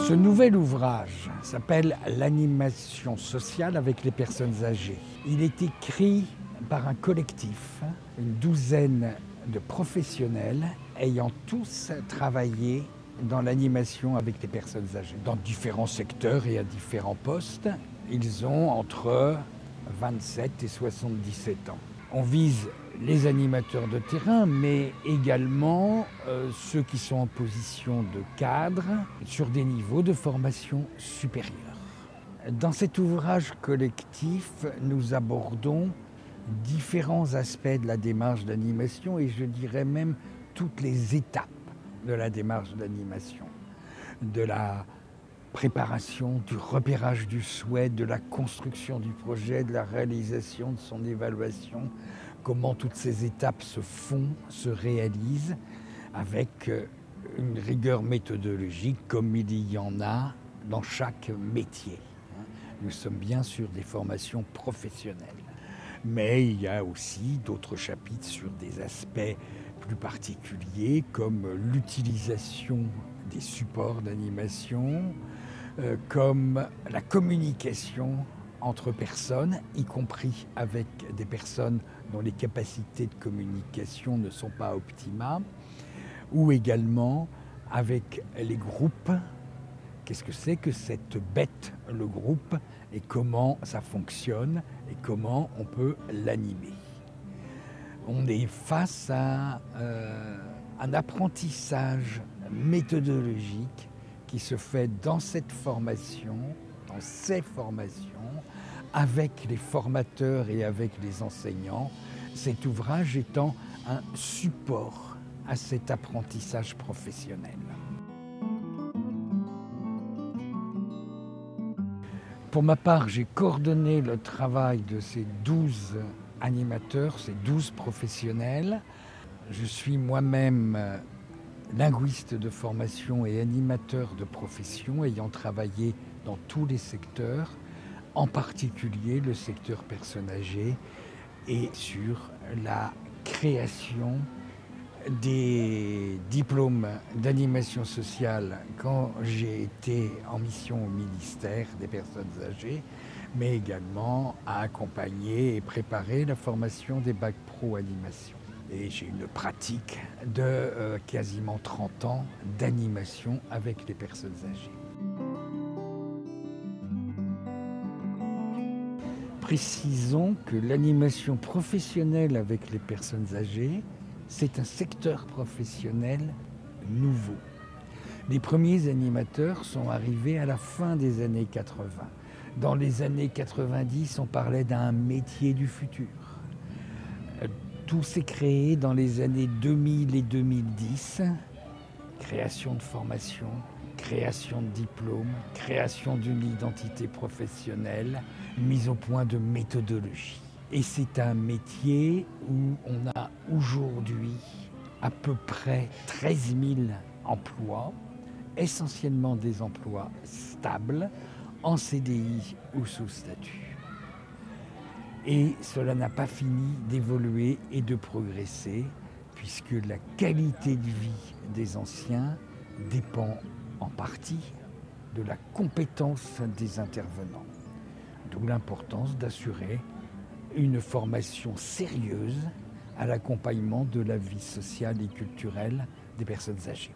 Ce nouvel ouvrage s'appelle « L'animation sociale avec les personnes âgées ». Il est écrit par un collectif, une douzaine de professionnels ayant tous travaillé dans l'animation avec les personnes âgées, dans différents secteurs et à différents postes. Ils ont entre 27 et 77 ans. On vise les animateurs de terrain, mais également ceux qui sont en position de cadre sur des niveaux de formation supérieure. Dans cet ouvrage collectif, nous abordons différents aspects de la démarche d'animation et je dirais même toutes les étapes de la démarche d'animation, de la préparation, du repérage du souhait, de la construction du projet, de la réalisation de son évaluation, comment toutes ces étapes se font, se réalisent avec une rigueur méthodologique comme il y en a dans chaque métier. Nous sommes bien sûr des formations professionnelles, mais il y a aussi d'autres chapitres sur des aspects plus particuliers comme l'utilisation des supports d'animation, comme la communication entre personnes, y compris avec des personnes dont les capacités de communication ne sont pas optimales, ou également avec les groupes. Qu'est-ce que c'est que cette bête, le groupe, et comment ça fonctionne et comment on peut l'animer. On est face à un apprentissage méthodologique qui se fait dans cette formation, dans ces formations, avec les formateurs et avec les enseignants, cet ouvrage étant un support à cet apprentissage professionnel. Pour ma part, j'ai coordonné le travail de ces 12 animateurs, ces 12 professionnels. Je suis moi-même linguiste de formation et animateur de profession, ayant travaillé dans tous les secteurs, en particulier le secteur personnes âgées et sur la création des diplômes d'animation sociale quand j'ai été en mission au ministère des personnes âgées, mais également à accompagner et préparer la formation des bacs pro animation. Et j'ai une pratique de quasiment 30 ans d'animation avec les personnes âgées. Précisons que l'animation professionnelle avec les personnes âgées, c'est un secteur professionnel nouveau. Les premiers animateurs sont arrivés à la fin des années 80. Dans les années 90, on parlait d'un métier du futur. Tout s'est créé dans les années 2000 et 2010. Création de formation, création de diplômes, création d'une identité professionnelle, mise au point de méthodologie. Et c'est un métier où on a aujourd'hui à peu près 13 000 emplois, essentiellement des emplois stables, en CDI ou sous statut. Et cela n'a pas fini d'évoluer et de progresser, puisque la qualité de vie des anciens dépend en partie de la compétence des intervenants. D'où l'importance d'assurer une formation sérieuse à l'accompagnement de la vie sociale et culturelle des personnes âgées.